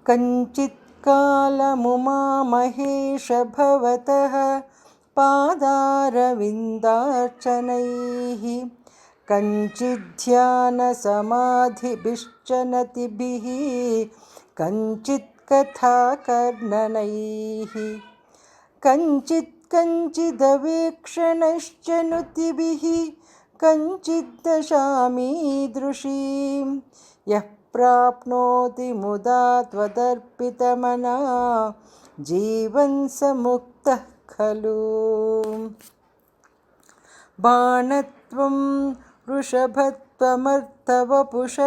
कञ्चित्कालमुमामहेश भवतः पादारविन्दार्चनैः कञ्चिद्ध्यानसमाधिभिश्च नतिभिः कञ्चित्कथाकर्णनैः कञ्चिदवेक्षणैश्च नुतिभिः कञ्चिद्दशामीदृशीं यः प्राप्नोति मुदा त्वदर्पितमना जीवन् स मुक्तः खलु। बाणत्वं वृषभत्वमर्थवपुष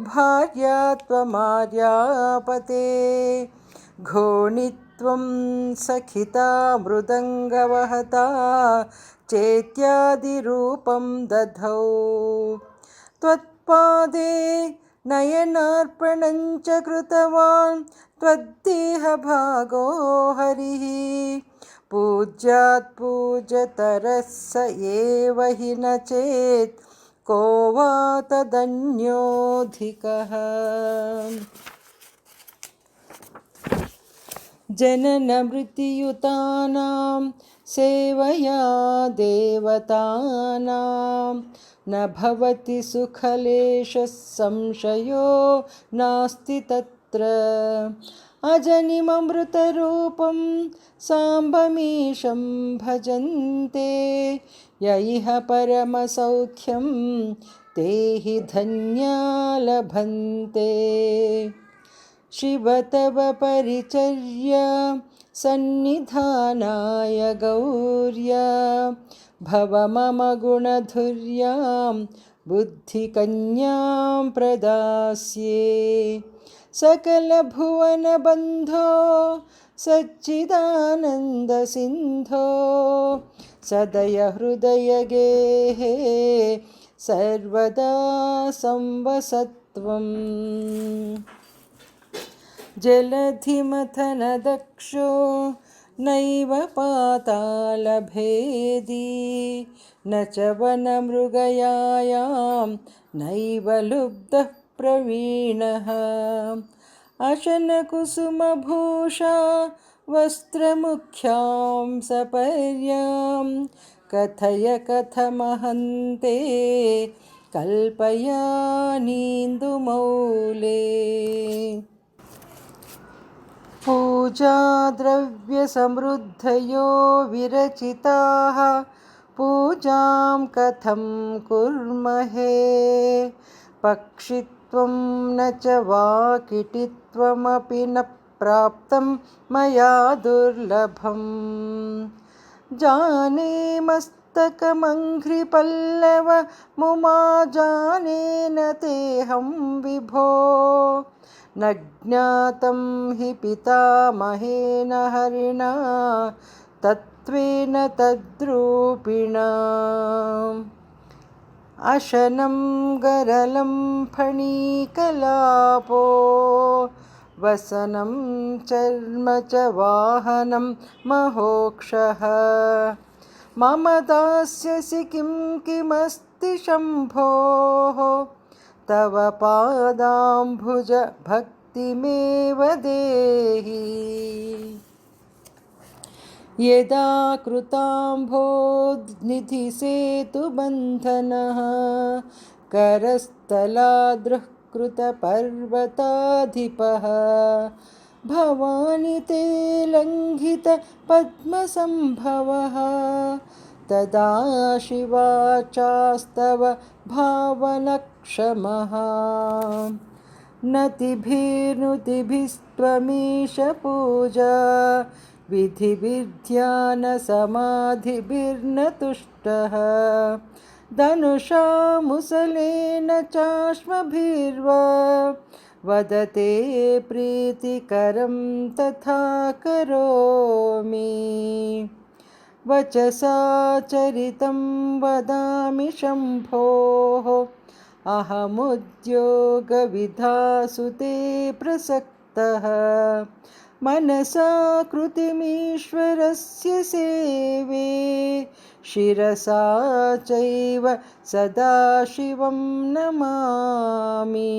भार्या त्वमार्यापते घोणित्वं सखिता मृदङ्गवहता चेत्यादिरूपं दधौ त्वत्पादे नयनार्पणं च कृतवान् त्वद्देहभागो हरिः पूज्यात् पूज्यतरः स एव हि न चेत् को वा तदन्योऽधिकः। जननमृत्युयुतानां सेवया देवतानां न भवति सुखलेशः संशयो नास्ति तत्र अजनिममृतरूपं साम्बमीशं भजन्ते य इह परमसौख्यं ते हि धन्या लभन्ते। शिव तव परिचर्या सन्निधानाय गौर्या भव मम गुणधुर्यां बुद्धिकन्यां प्रदास्ये सकलभुवनबन्धो सच्चिदानन्दसिन्धो सदयहृदयगेहे सर्वदा संवसत्वम्। जलधिमथनदक्षो नैव पातालभेदी न च वनमृगयायां नैव लुब्धः प्रवीणः अशनकुसुमभूषा वस्त्रमुख्यां सपर्यां कथय कथमहन्ते कल्पयानीन्दुमौले। पूजाद्रव्यसमृद्धयो विरचिताः पूजां कथं कुर्महे पक्षित्वं न च वाकिटित्वमपि न प्राप्तं मया दुर्लभम् जाने मस्तकमङ्घ्रिपल्लव मुमा जाने न तेऽहं विभो न ज्ञातं हि पितामहेन हरिणा तत्त्वेन तद्रूपिणा अशनं गरलं फणीकलापो वसनं चर्म च वाहनं महोक्षः मम दास्यसि किं किमस्ति शम्भोः तव पादाम्बुज भक्तिमेव देहि यदा कृताम्भोनिधिसेतुबन्धनः करस्थलाद्रुःकृतपर्वताधिपः भवानि ते लङ्घितपद्मसम्भवः तदा शिवाचास्तव भावनक्षमः नतिभिर्नुतिभिस्त्वमीश पूजा विधिभिर्ध्यानसमाधिभिर्न तुष्टः धनुषा मुसलेन चाश्मभिर्वा वदते प्रीतिकरं तथा करोमि वचसा चरितं वदामि शम्भोः अहमुद्योगविधासु ते प्रसक्तः मनसा कृतिमीश्वरस्य सेवे शिरसा चैव सदाशिवं नमामि।